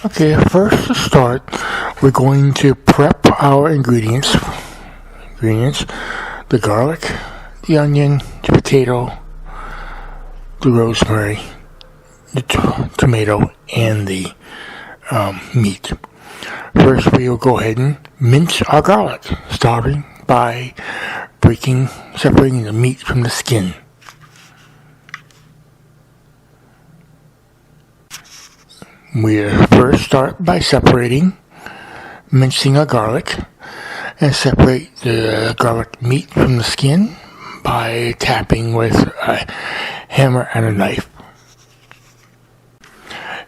Okay, first to start, we're going to prep our ingredients. The garlic, the onion, the potato, the rosemary, the tomato, and the meat. First, we will go ahead and mince our garlic, starting by separating the meat from the skin. We first start by mincing our garlic, and separate the garlic meat from the skin by tapping with a hammer and a knife.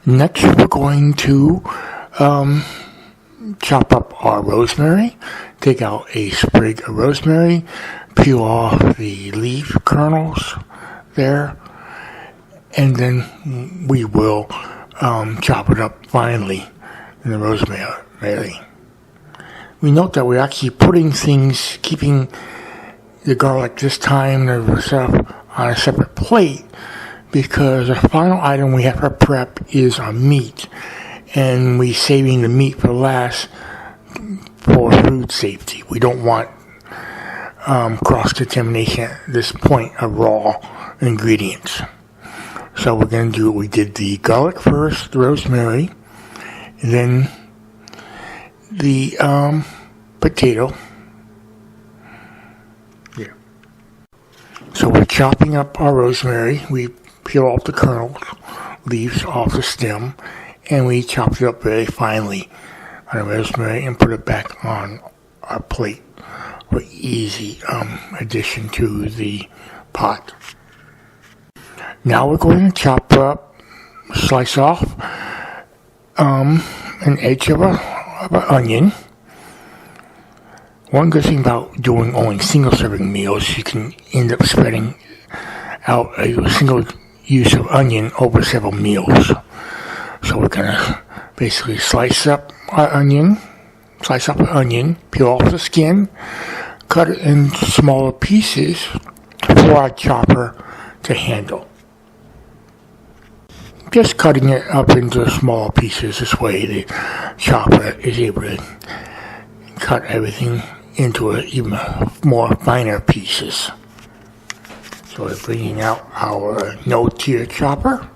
Next, we're going to chop up our rosemary. Take out a sprig of rosemary, peel off the leaf kernels there, and then we will chop it up finely in the rosemary. We note that we're actually keeping the garlic this time on a separate plate, because the final item we have for prep is our meat, and we're saving the meat for last for food safety. We don't want cross-contamination at this point of raw ingredients. So we're going to do we did the garlic first, the rosemary, and then the potato. Yeah. So we're chopping up our rosemary. We peel off the leaves off the stem, and we chopped it up very finely on the rosemary and put it back on our plate for easy addition to the pot. Now we're going to slice off an edge of an onion. One good thing about doing only single-serving meals, you can end up spreading out a single use of onion over several meals. So we're going to basically slice up the onion, peel off the skin, cut it in smaller pieces for our chopper to handle. Just cutting it up into smaller pieces, this way the chopper is able to cut everything into even more finer pieces. So we're bringing out our no-tear chopper,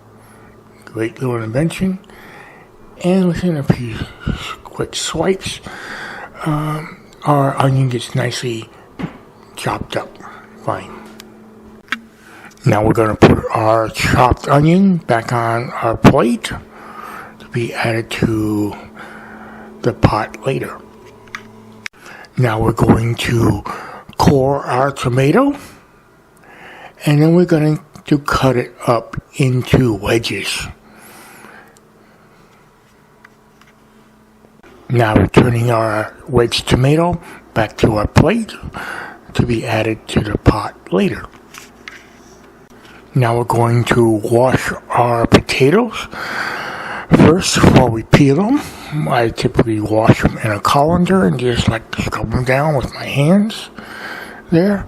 great little invention, and within a few quick swipes, our onion gets nicely chopped up fine. Now we're going to put our chopped onion back on our plate to be added to the pot later. Now we're going to core our tomato, and then we're going to cut it up into wedges. Now we're turning our wedged tomato back to our plate to be added to the pot later. Now we're going to wash our potatoes first before we peel them. I typically wash them in a colander and just scrub them down with my hands there,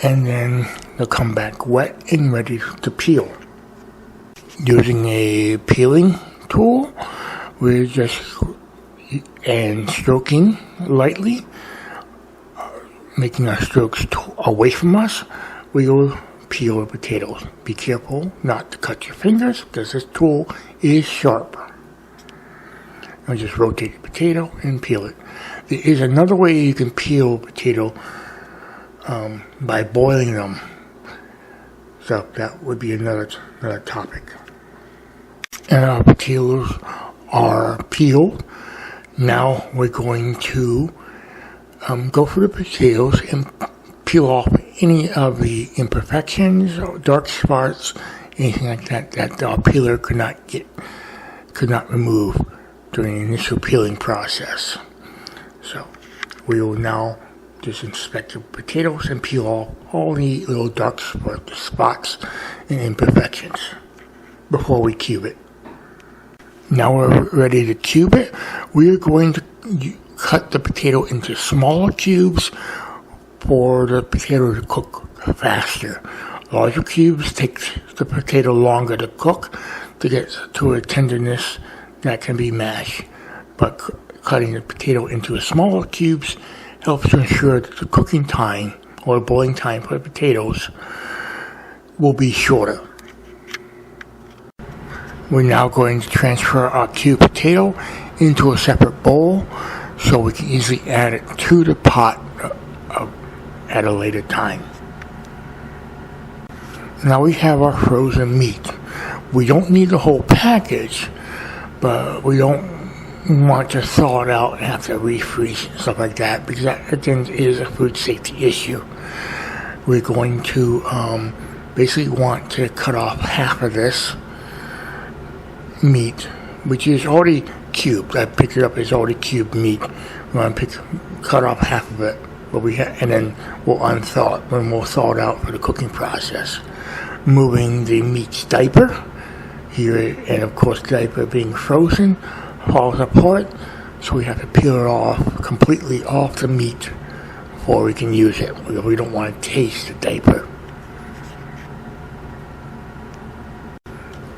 and then they'll come back wet and ready to peel. Using a peeling tool, we're just stroking lightly, making our strokes away from us. We will peel the potatoes. Be careful not to cut your fingers, because this tool is sharp. I'll just rotate the potato and peel it. There is another way you can peel potato by boiling them. So that would be another topic. And our potatoes are peeled. Now we're going to go through the potatoes and peel off any of the imperfections, or dark spots, anything like that our peeler could not remove during the initial peeling process. So we will now just inspect the potatoes and peel off all the little dark spots and imperfections before we cube it. Now we're ready to cube it. We are going to cut the potato into smaller cubes for the potato to cook faster. Larger cubes take the potato longer to cook to get to a tenderness that can be mashed. But cutting the potato into smaller cubes helps to ensure that the cooking time or boiling time for the potatoes will be shorter. We're now going to transfer our cubed potato into a separate bowl so we can easily add it to the pot at a later time. Now we have our frozen meat. We don't need the whole package, but we don't want to thaw it out and have to refreeze and stuff like that, because that again is a food safety issue. We're going to basically want to cut off half of this meat, which is already cubed. I picked it up as already cubed meat. We're going to cut off half of it, but and then we'll unthaw it when we'll thaw it out for the cooking process. Moving the meat's diaper here, and of course the diaper being frozen falls apart, so we have to peel it off completely off the meat before we can use it. We don't want to taste the diaper.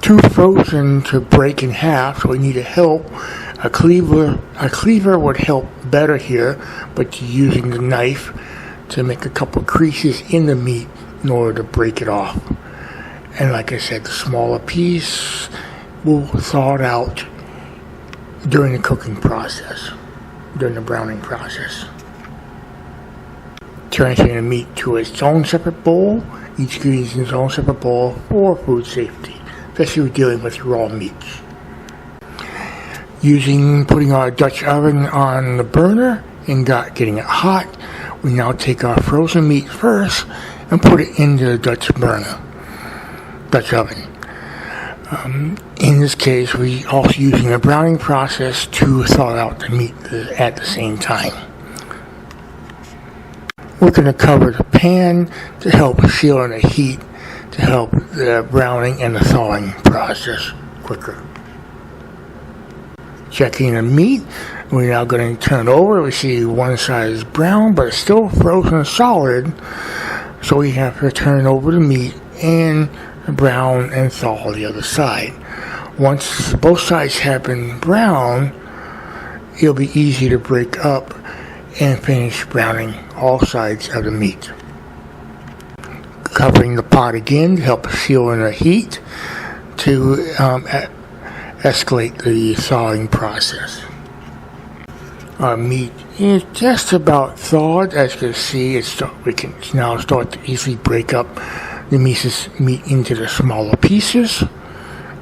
Too frozen to break in half, so we need a help. A cleaver would help better here, but using the knife to make a couple creases in the meat in order to break it off. And like I said, the smaller piece will thaw it out during the cooking process, during the browning process. Transferring the meat to its own separate bowl. Each ingredient in its own separate bowl for food safety, especially when dealing with raw meats. Putting our Dutch oven on the burner and getting it hot, we now take our frozen meat first and put it into the Dutch oven. In this case, we also using the browning process to thaw out the meat at the same time. We're going to cover the pan to help seal in the heat, to help the browning and the thawing process quicker. Checking the meat, we're now going to turn it over. We see one side is brown, but it's still frozen solid, so we have to turn over the meat and brown and thaw the other side. Once both sides have been brown, it'll be easy to break up and finish browning all sides of the meat. Covering the pot again to help seal in the heat to escalate the thawing process. Our meat is just about thawed. As you can see, we can now start to easily break up the meat into the smaller pieces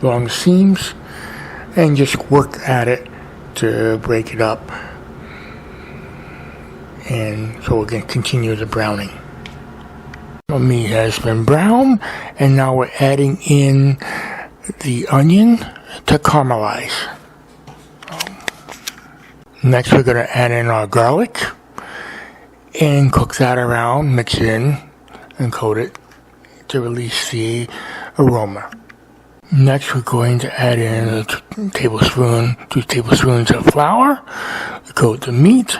along the seams and just work at it to break it up, and so we can continue the browning. The meat has been browned, and now we're adding in the onion to caramelize. Next we're going to add in our garlic and cook that around, mix it in and coat it to release the aroma. Next we're going to add in 2 tablespoons of flour, coat the meat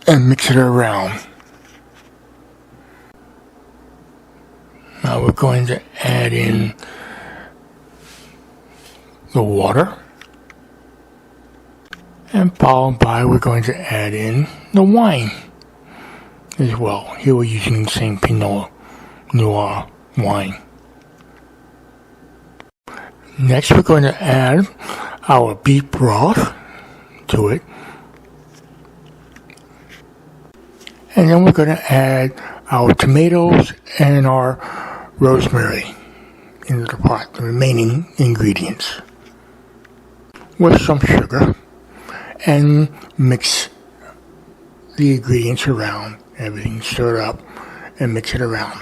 and mix it around. Now we're going to add in the water, and followed by we're going to add in the wine as well. Here we're using the same Pinot Noir wine. Next we're going to add our beef broth to it, and then we're going to add our tomatoes and our rosemary into the pot, the remaining ingredients, with some sugar, and mix the ingredients around, everything stirred up, and mix it around.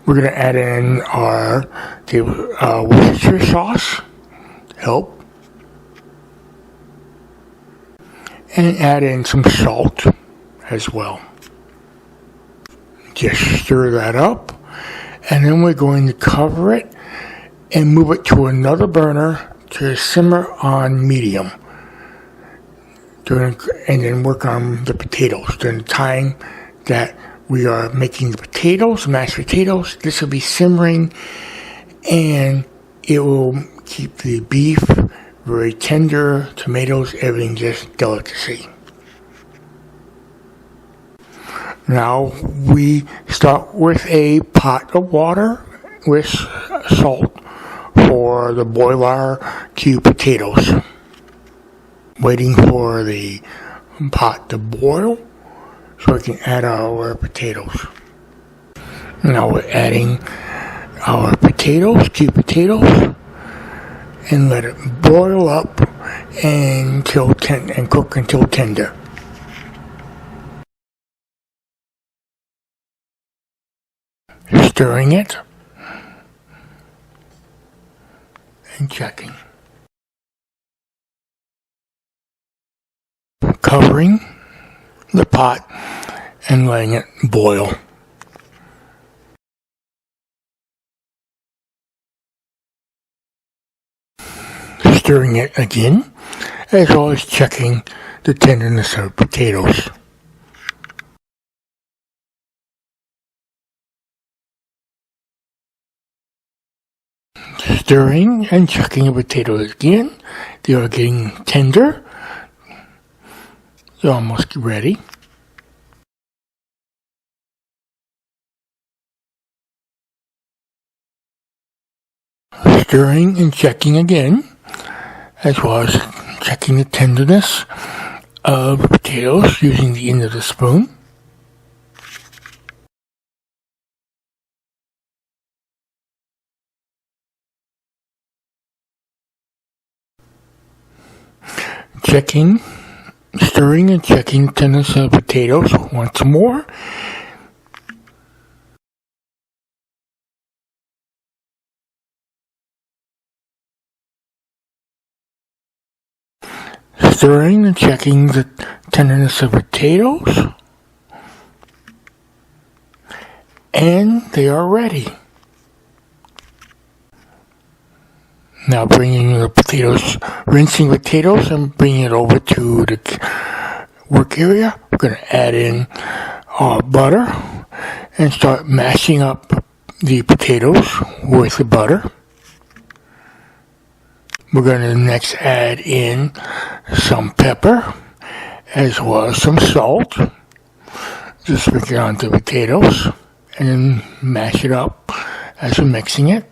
We're going to add in our Worcestershire sauce to help, and add in some salt as well. Just stir that up, and then we're going to cover it and move it to another burner to simmer on medium, and then work on the potatoes. During the time that we are making the potatoes, mashed potatoes, this will be simmering, and it will keep the beef very tender, tomatoes, everything just delicacy. Now we start with a pot of water with salt for the boil our cubed potatoes. Waiting for the pot to boil so we can add our potatoes. Now we're adding our potatoes, cubed potatoes, and let it boil up and cook until tender. Stirring it and checking. Covering the pot and letting it boil. Stirring it again, as well as checking the tenderness of potatoes. Stirring and checking the potatoes again. They are getting tender. They're almost ready. Stirring and checking again, as well as checking the tenderness of the potatoes using the end of the spoon. Stirring and checking the tenderness of potatoes once more. Stirring and checking the tenderness of potatoes. And they are ready. Now bringing the potatoes, rinsing potatoes and bringing it over to the work area. We're going to add in our butter and start mashing up the potatoes with the butter. We're going to next add in some pepper as well as some salt. Just sprinkle it onto the potatoes and then mash it up as we're mixing it.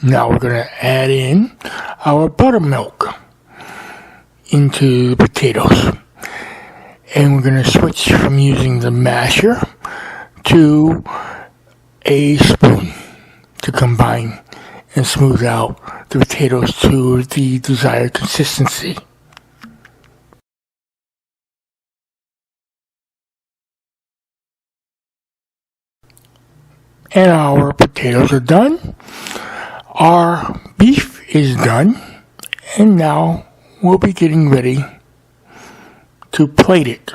Now we're going to add in our buttermilk into the potatoes. And we're going to switch from using the masher to a spoon to combine and smooth out the potatoes to the desired consistency. And our potatoes are done. Our beef is done, and now we'll be getting ready to plate it.